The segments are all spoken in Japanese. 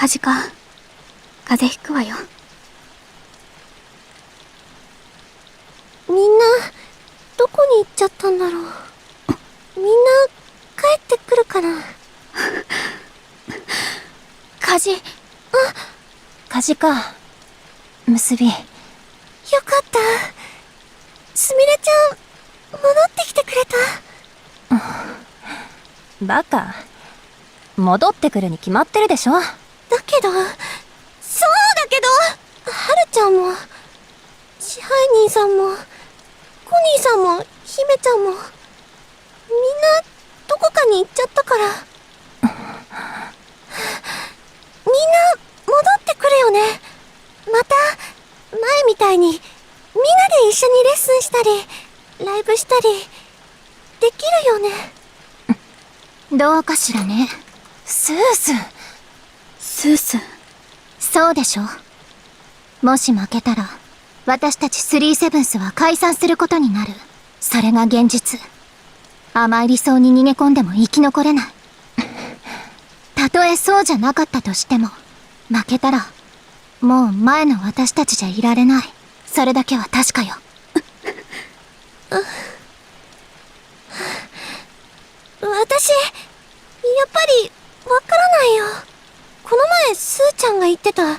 カジカ、風邪ひくわよ。みんな、どこに行っちゃったんだろう。みんな、帰ってくるかな。カジ、カジか。結び。よかった。すみれちゃん、戻ってきてくれた。バカ。戻ってくるに決まってるでしょ。だけど、そうだけど、はるちゃんも、支配人さんも、コニーさんも、姫ちゃんも、みんな、どこかに行っちゃったから。みんな、戻ってくるよね。また、前みたいに、みんなで一緒にレッスンしたり、ライブしたり、できるよね。どうかしらね。スース。スース。そうでしょ。もし負けたら、私たちスリーセブンスは解散することになる。それが現実。甘い理想に逃げ込んでも生き残れない。たとえそうじゃなかったとしても、負けたら、もう前の私たちじゃいられない。それだけは確かよ。私、やっぱり、わからないよ。この前、スーちゃんが言ってた、守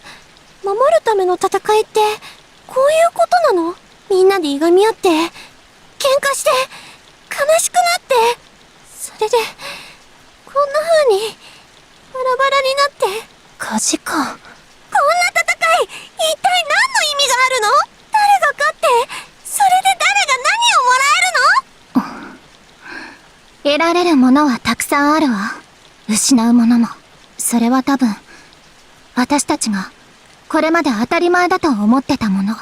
るための戦いって、こういうことなの？みんなでいがみ合って、喧嘩して、悲しくなって、それで、こんな風に、バラバラになって。火事か。こんな戦い、一体何の意味があるの？誰が勝って、それで誰が何をもらえるの？得られるものはたくさんあるわ。失うものも。それは多分、私たちが、これまで当たり前だと思ってたもの。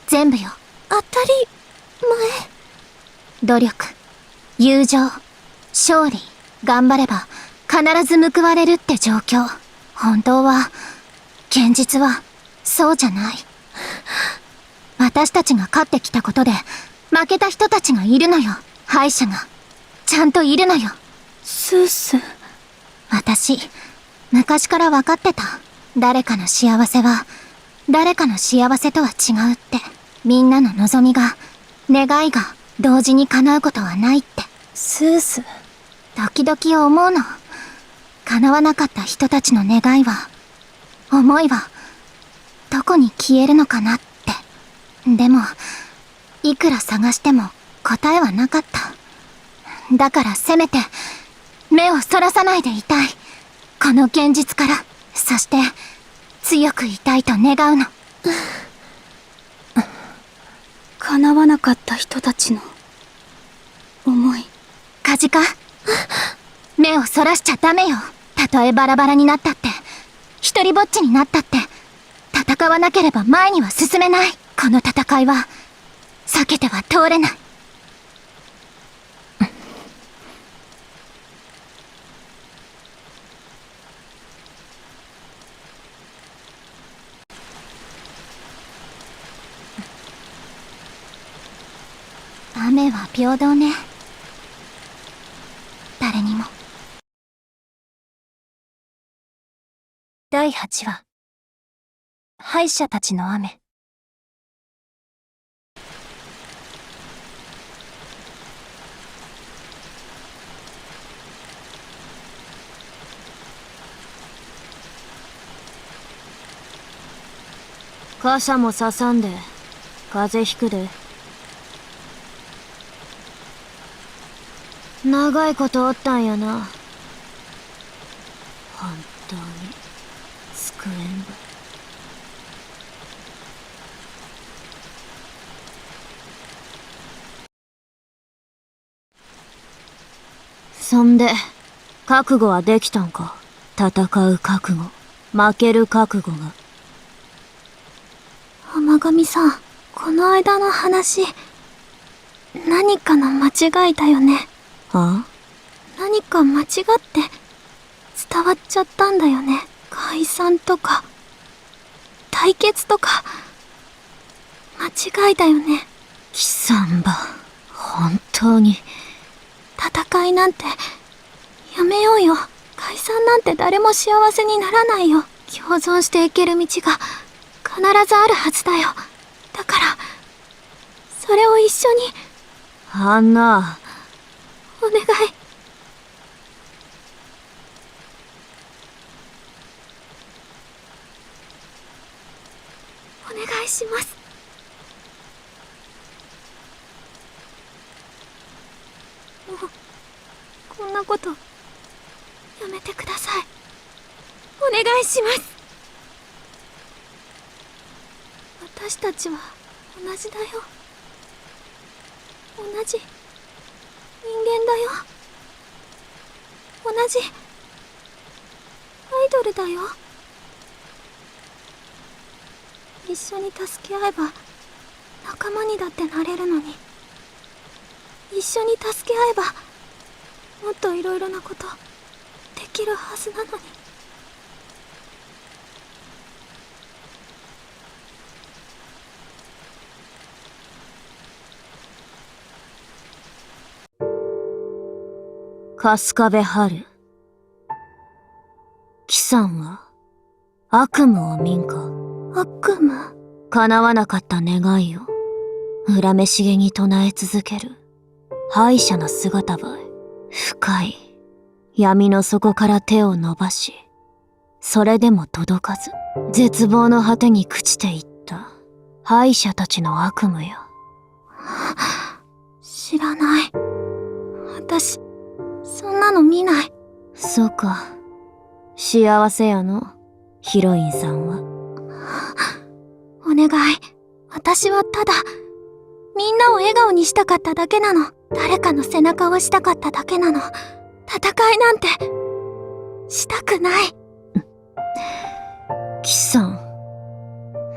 全部よ。当たり前？努力、友情、勝利、頑張れば、必ず報われるって状況。本当は、現実は、そうじゃない。私たちが勝ってきたことで、負けた人たちがいるのよ。敗者が。ちゃんといるのよ。スース。私、昔から分かってた。誰かの幸せは、誰かの幸せとは違うって。みんなの望みが、願いが同時に叶うことはないって。スース。時々思うの。叶わなかった人たちの願いは、思いは、どこに消えるのかなって。でも、いくら探しても答えはなかった。だからせめて、目をそらさないでいたい。この現実から、そして、強くいたいと願うの。叶わなかった人たちの、思い。カジカ？目をそらしちゃダメよ。たとえバラバラになったって、一人ぼっちになったって、戦わなければ前には進めない。この戦いは、避けては通れない。雨は平等ね。誰にも。第8話。敗者たちの雨。傘もささんで、風邪ひくで。長いことおったんやな。本当に救えんば。そんで、覚悟はできたんか？戦う覚悟、負ける覚悟が。浜上さん、この間の話、何かの間違いだよね。はあ？何か間違って伝わっちゃったんだよね。解散とか対決とか間違いだよね。キサンバ、本当に。戦いなんてやめようよ。解散なんて誰も幸せにならないよ。共存していける道が必ずあるはずだよ。だから、それを一緒に。アンナ。お願い。お願いします。もう、こんなこと、やめてください。お願いします。私たちは同じだよ。同じ人間だよ。同じアイドルだよ。一緒に助け合えば仲間にだってなれるのに、一緒に助け合えばもっといろいろなことできるはずなのに。春日部春。貴さんは悪夢を見んか。悪夢？叶わなかった願いを恨めしげに唱え続ける敗者の姿ば深い闇の底から手を伸ばし、それでも届かず絶望の果てに朽ちていった敗者たちの悪夢や。知らない。私そんなの見ない。そうか。幸せやの、ヒロインさんは。お願い。私はただ、みんなを笑顔にしたかっただけなの。誰かの背中を押したかっただけなの。戦いなんて、したくない。キさん、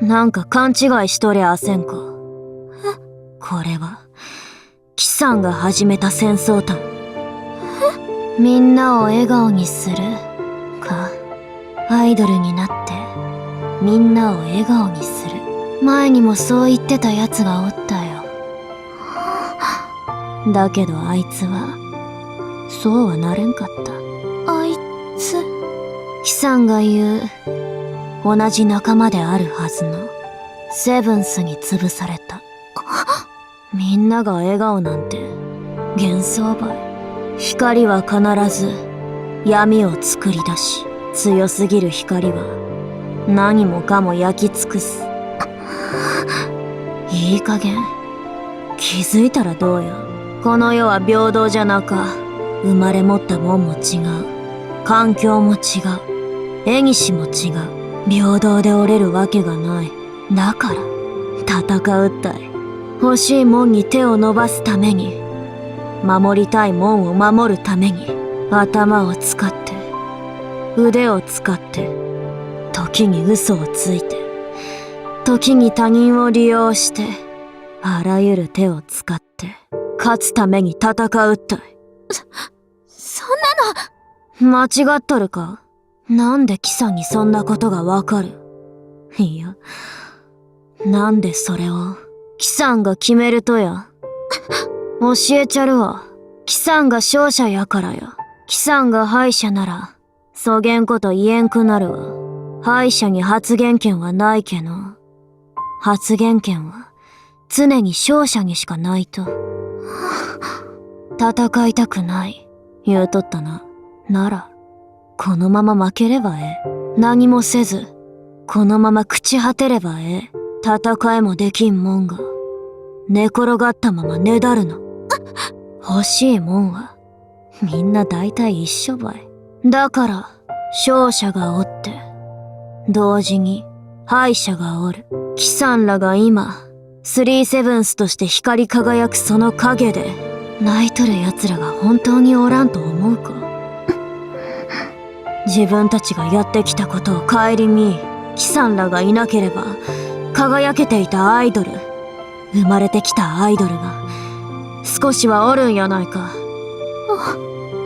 なんか勘違いしとりゃあせんか。これは、キさんが始めた戦争たん。みんなを笑顔にするか。アイドルになってみんなを笑顔にする。前にもそう言ってたやつがおったよ。だけどあいつはそうはなれんかった。あいつ？キさんが言う同じ仲間であるはずのセブンスに潰された。みんなが笑顔なんて幻想ばい。光は必ず闇を作り出し、強すぎる光は何もかも焼き尽くす。いい加減気づいたらどうや。この世は平等じゃなか。生まれ持ったもんも違う、環境も違う、絵にしも違う。平等で折れるわけがない。だから戦うったい。欲しいもんに手を伸ばすために、守りたいもんを守るために、頭を使って腕を使って、時に嘘をついて、時に他人を利用して、あらゆる手を使って勝つために戦うったい。そんなの間違っとるか。なんでキさんにそんなことがわかる。いや、なんでそれをキさんが決めるとや。教えちゃるわ。キさんが勝者やからや。キさんが敗者ならそげんこと言えんくなるわ。敗者に発言権はないけの。発言権は常に勝者にしかないと。戦いたくない言うとったな。ならこのまま負ければええ。何もせずこのまま朽ち果てればええ。戦えもできんもんが寝転がったままねだるの。欲しいもんはみんな大体一緒ばい。だから勝者がおって同時に敗者がおる。キさんらが今スリーセブンスとして光り輝くその影で泣いとる奴らが本当におらんと思うか。自分たちがやってきたことを顧み、キさんらがいなければ輝けていたアイドル、生まれてきたアイドルが少しはおるんやないか。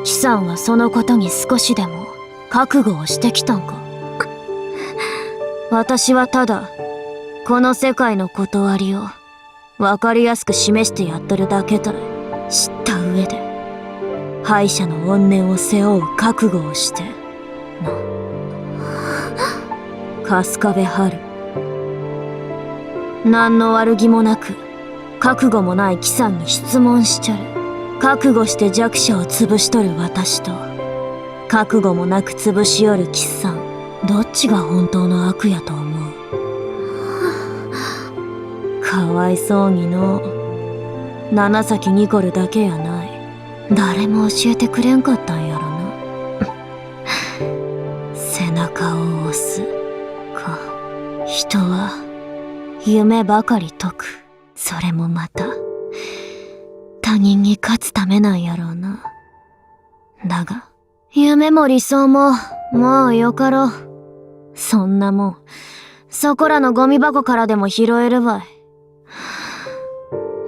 キさんはそのことに少しでも覚悟をしてきたんか。私はただこの世界の断りを分かりやすく示してやっとるだけと知った上で、敗者の怨念を背負う覚悟をしてな。春日部春。何の悪気もなく、覚悟もない貴さんに質問しちゃる。覚悟して弱者を潰しとる私と、覚悟もなく潰しよる貴さん、どっちが本当の悪やと思う？かわいそうにの。七崎ニコルだけやない。誰も教えてくれんかったんやろな。背中を押すか。人は夢ばかり解く。それもまた他人に勝つためなんやろうな。だが夢も理想ももうよかろう。そんなもんそこらのゴミ箱からでも拾えるわい。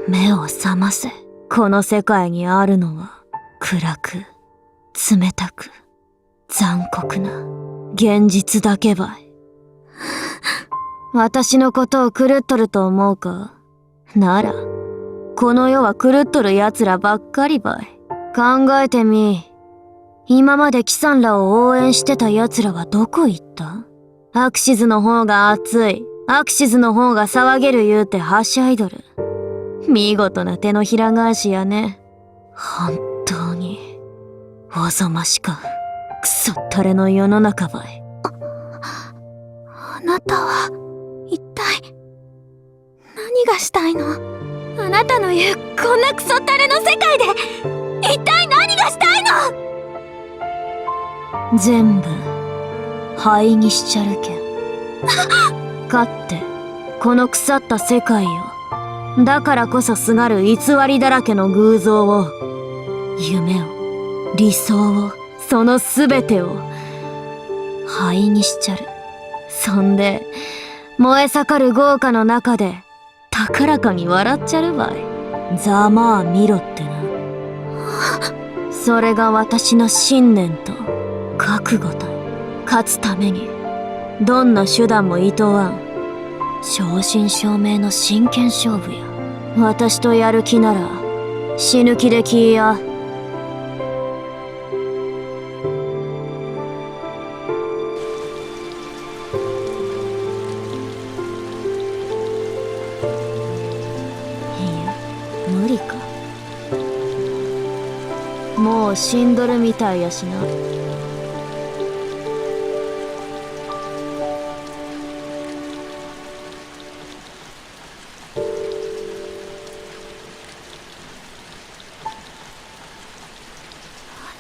目を覚ませ。この世界にあるのは暗く冷たく残酷な現実だけばい。私のことを狂っとると思うか？ならこの世は狂っとる奴らばっかりばい。考えてみ。今まで貴さんらを応援してた奴らはどこ行った？アクシズの方が熱い、アクシズの方が騒げる言うてはしゃいどる。見事な手のひら返しやね。本当におぞましかクソったれの世の中ばい。あなたは一体何がしたいの？あなたの言うこんなクソったれの世界で一体何がしたいの？全部灰にしちゃるけん。勝ってこの腐った世界を、だからこそすがる偽りだらけの偶像を、夢を、理想を、そのすべてを灰にしちゃる。そんで燃え盛る豪華の中で高らかに笑っちゃるばい。ざまあ見ろってな。それが私の信念と覚悟だ。勝つためにどんな手段も厭わん。正真正銘の真剣勝負や。私とやる気なら死ぬ気できいや。無理か。もう死んどるみたいやしな。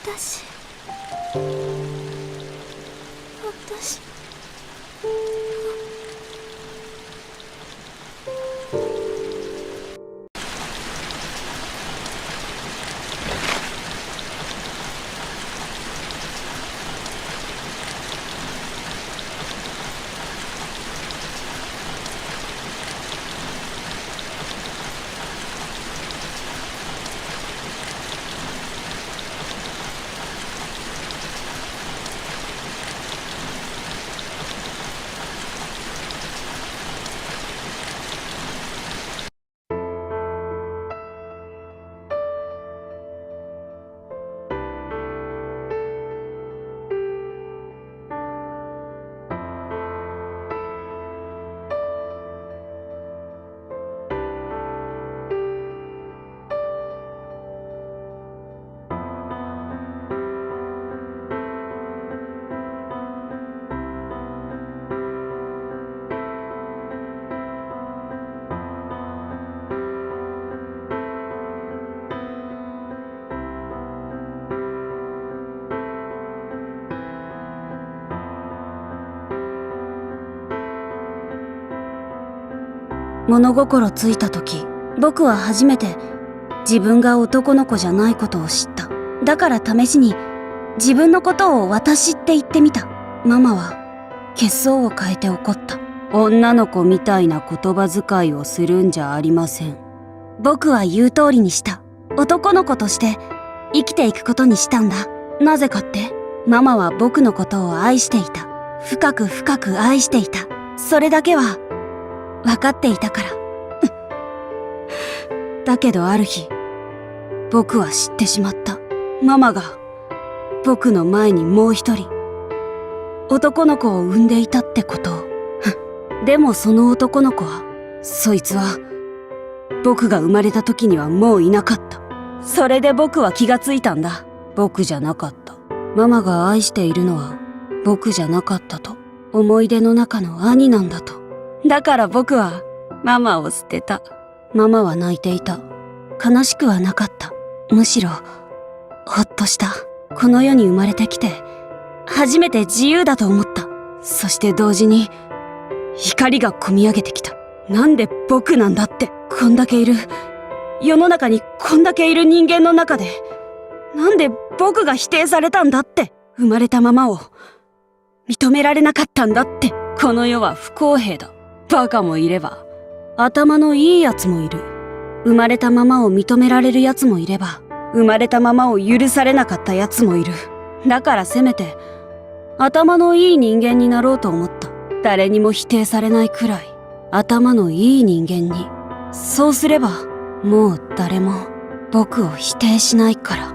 私物心ついた時、僕は初めて自分が男の子じゃないことを知った。だから試しに自分のことを私って言ってみた。ママは血相を変えて怒った。女の子みたいな言葉遣いをするんじゃありません。僕は言う通りにした。男の子として生きていくことにしたんだ。なぜかって、ママは僕のことを愛していた。深く深く愛していた。それだけは分かっていたから。だけどある日、僕は知ってしまった。ママが僕の前にもう一人男の子を産んでいたってことを。でもその男の子は、そいつは、僕が生まれた時にはもういなかった。それで僕は気がついたんだ。僕じゃなかった。ママが愛しているのは僕じゃなかったと。思い出の中の兄なんだと。だから僕はママを捨てた。ママは泣いていた。悲しくはなかった。むしろ、ほっとした。この世に生まれてきて、初めて自由だと思った。そして同時に、怒りがこみ上げてきた。なんで僕なんだって、こんだけいる。世の中にこんだけいる人間の中で、なんで僕が否定されたんだって、生まれたままを認められなかったんだって。この世は不公平だ。バカもいれば、頭のいいやつもいる。生まれたままを認められるやつもいれば、生まれたままを許されなかったやつもいる。だからせめて、頭のいい人間になろうと思った。誰にも否定されないくらい、頭のいい人間に。そうすれば、もう誰も僕を否定しないから。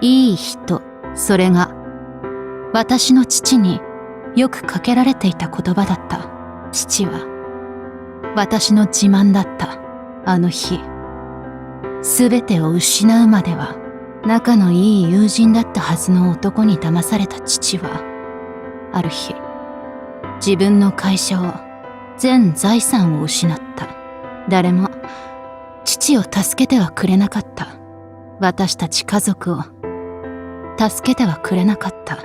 いい人、それが私の父によくかけられていた言葉だった。父は私の自慢だった。あの日、すべてを失うまでは仲のいい友人だったはずの男に騙された父は、ある日、自分の会社を、全財産を失った。誰も父を助けてはくれなかった。私たち家族を助けてはくれなかった。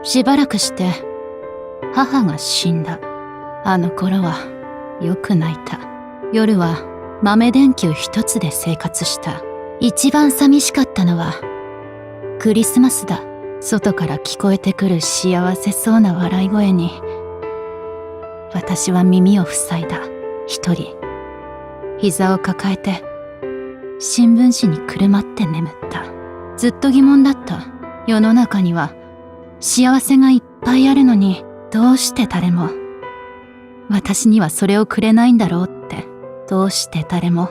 しばらくして母が死んだ。あの頃はよく泣いた。夜は豆電球一つで生活した。一番寂しかったのはクリスマスだ。外から聞こえてくる幸せそうな笑い声に私は耳を塞いだ。一人膝を抱えて新聞紙にくるまって眠った。ずっと疑問だった。世の中には幸せがいっぱいあるのに、どうして誰も私にはそれをくれないんだろうって。どうして誰も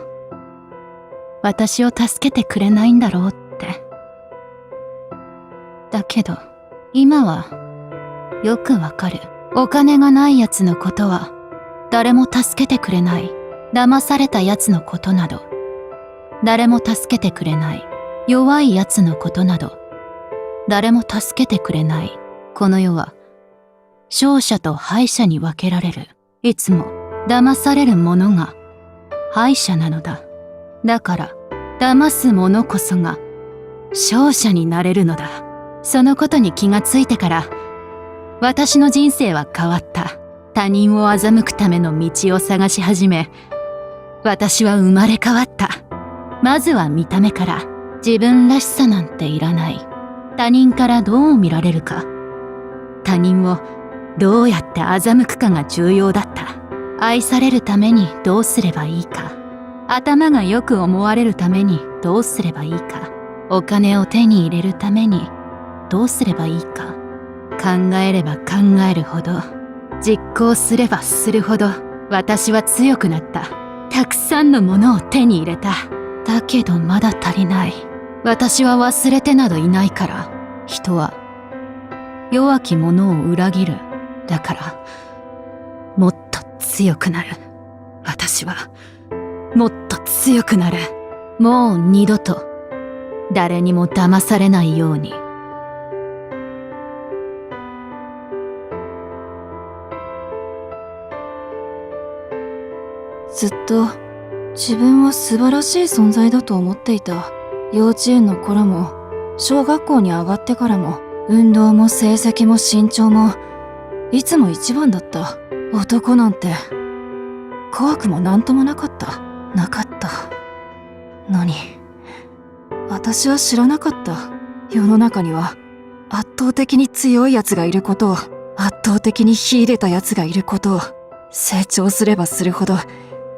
私を助けてくれないんだろうって。だけど今はよくわかる。お金がないやつのことは誰も助けてくれない。騙されたやつのことなど誰も助けてくれない。弱いやつのことなど誰も助けてくれない。この世は勝者と敗者に分けられる。いつも騙される者が敗者なのだ。だから騙す者こそが勝者になれるのだ。そのことに気がついてから私の人生は変わった。他人を欺くための道を探し始め、私は生まれ変わった。まずは見た目から。自分らしさなんていらない。他人からどう見られるか、他人をどうやって欺くかが重要だった。愛されるためにどうすればいいか、頭がよく思われるためにどうすればいいか、お金を手に入れるためにどうすればいいか、考えれば考えるほど、実行すればするほど、私は強くなった。たくさんのものを手に入れた。だけどまだ足りない。私は忘れてなどいないから。人は弱き者を裏切る。だからもっと強くなる。私はもっと強くなる。もう二度と誰にも騙されないように。ずっと自分は素晴らしい存在だと思っていた。幼稚園の頃も小学校に上がってからも、運動も成績も身長もいつも一番だった。男なんて怖くもなんともなかった。のに私は知らなかった。世の中には圧倒的に強い奴がいることを、圧倒的に秀でた奴がいることを。成長すればするほど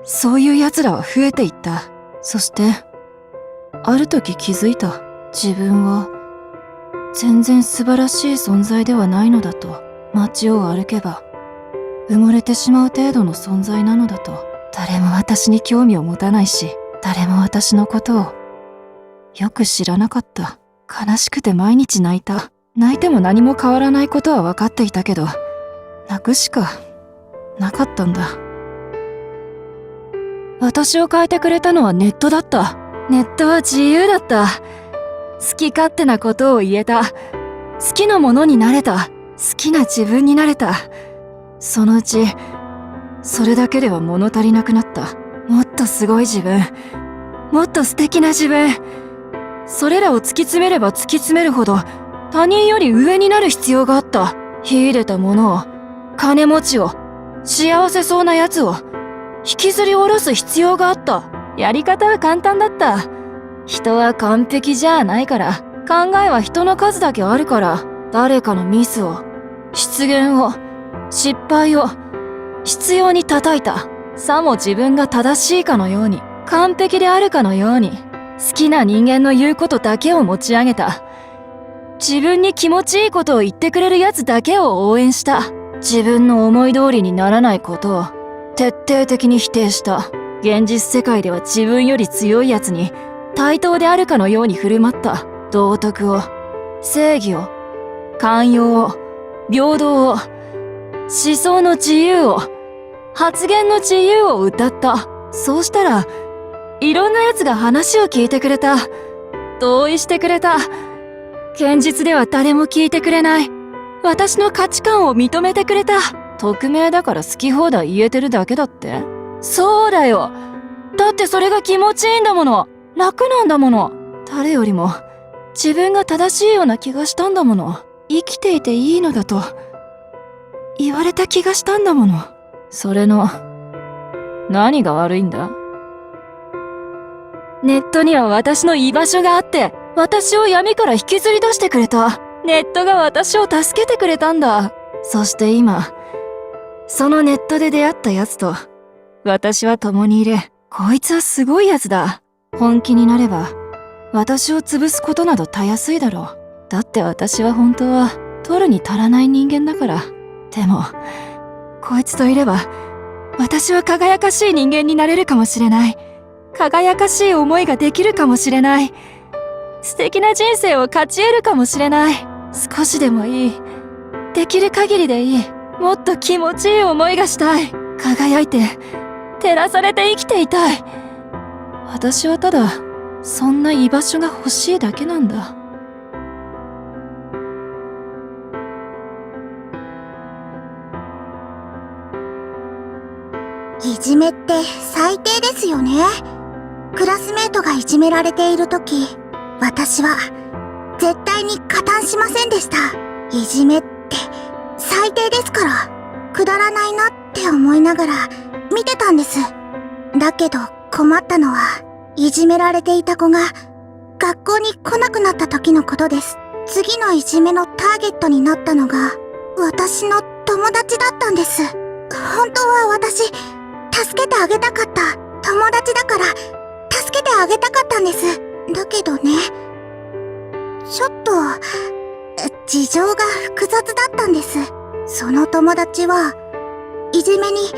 そういう奴らは増えていった。そしてある時気づいた。自分は全然素晴らしい存在ではないのだと。街を歩けば埋もれてしまう程度の存在なのだと。誰も私に興味を持たないし、誰も私のことをよく知らなかった。悲しくて毎日泣いた。泣いても何も変わらないことは分かっていたけど、泣くしかなかったんだ。私を変えてくれたのはネットだった。ネットは自由だった。好き勝手なことを言えた。好きなものになれた。好きな自分になれた。そのうち、それだけでは物足りなくなった。もっとすごい自分。もっと素敵な自分。それらを突き詰めれば突き詰めるほど、他人より上になる必要があった。秀でたものを、金持ちを、幸せそうな奴を、引きずり下ろす必要があった。やり方は簡単だった。人は完璧じゃないから、考えは人の数だけあるから、誰かのミスを、失言を、失敗を、執拗に叩いた。さも自分が正しいかのように、完璧であるかのように、好きな人間の言うことだけを持ち上げた。自分に気持ちいいことを言ってくれる奴だけを応援した。自分の思い通りにならないことを徹底的に否定した。現実世界では自分より強い奴に対等であるかのように振る舞った。道徳を、正義を、寛容を、平等を、思想の自由を、発言の自由を謳った。そうしたら、いろんな奴が話を聞いてくれた。同意してくれた。現実では誰も聞いてくれない。私の価値観を認めてくれた。匿名だから好き放題言えてるだけだって。そうだよ。だってそれが気持ちいいんだもの。楽なんだもの。誰よりも自分が正しいような気がしたんだもの。生きていていいのだと言われた気がしたんだもの。それの何が悪いんだ？ネットには私の居場所があって、私を闇から引きずり出してくれた。ネットが私を助けてくれたんだ。そして今、そのネットで出会った奴と、私は共にいる。こいつはすごい奴だ。本気になれば、私を潰すことなどたやすいだろう。だって私は本当は、取るに足らない人間だから。でも、こいつといれば、私は輝かしい人間になれるかもしれない。輝かしい思いができるかもしれない。素敵な人生を勝ち得るかもしれない。少しでもいい。できる限りでいい。もっと気持ちいい思いがしたい。輝いて、照らされて生きていたい。私はただ、そんな居場所が欲しいだけなんだ。いじめって最低ですよね。クラスメートがいじめられているとき、私は絶対に加担しませんでした。いじめって最低ですから、くだらないなって思いながら見てたんです。だけど困ったのは、いじめられていた子が学校に来なくなった時のことです。次のいじめのターゲットになったのが私の友達だったんです。本当は私、助けてあげたかった。友達だから助けてあげたかったんです。だけどね、ちょっと事情が複雑だったんです。その友達はいじめにいっ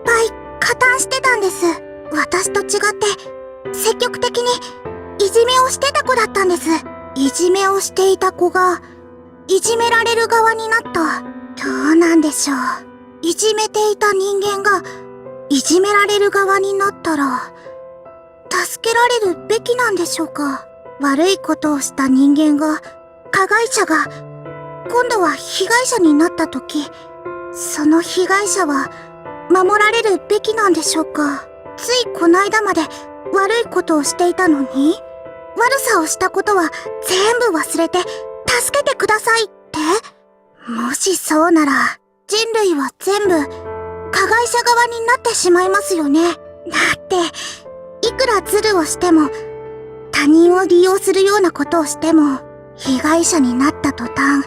ぱい加担してたんです。私と違って積極的にいじめをしてた子だったんです。いじめをしていた子がいじめられる側になった。どうなんでしょう。いじめていた人間がいじめられる側になったら助けられるべきなんでしょうか。悪いことをした人間が、加害者が今度は被害者になった時、その被害者は守られるべきなんでしょうか。ついこの間まで悪いことをしていたのに、悪さをしたことは全部忘れて助けてくださいって？もしそうなら人類は全部加害者側になってしまいますよね。だっていくらズルをしても、他人を利用するようなことをしても、被害者になった途端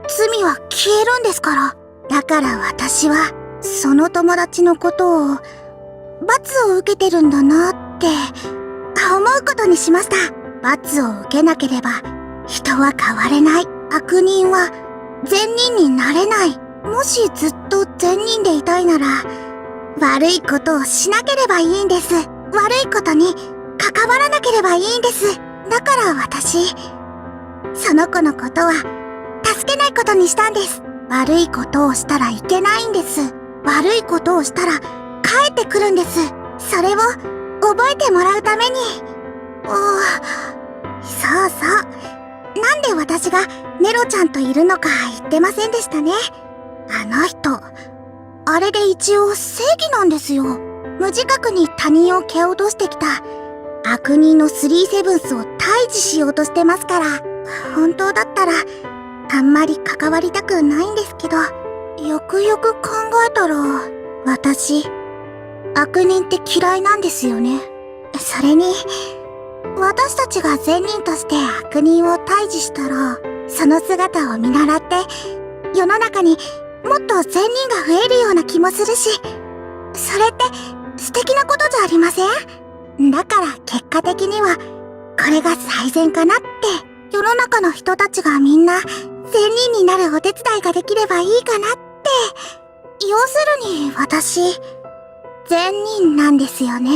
罪は消えるんですから。だから私はその友達のことを罰を受けてるんだなって思うことにしました。罰を受けなければ人は変われない。悪人は善人になれない。もしずっと善人でいたいなら、悪いことをしなければいいんです。悪いことに加関わらなければいいんです。だから私、その子のことは助けないことにしたんです。悪いことをしたらいけないんです。悪いことをしたら帰ってくるんです。それを覚えてもらうために。そうそう。なんで私がネロちゃんといるのか言ってませんでしたね。あの人、あれで一応正義なんですよ。無自覚に他人を蹴落としてきた悪人のスリーセブンスを退治しようとしてますから。本当だったらあんまり関わりたくないんですけど、よくよく考えたら私悪人って嫌いなんですよね。それに私たちが善人として悪人を退治したら、その姿を見習って世の中にもっと善人が増えるような気もするし、それって素敵なことじゃありません？だから結果的にはこれが最善かなって。世の中の人たちがみんな善人になるお手伝いができればいいかなって。要するに私善人なんですよね。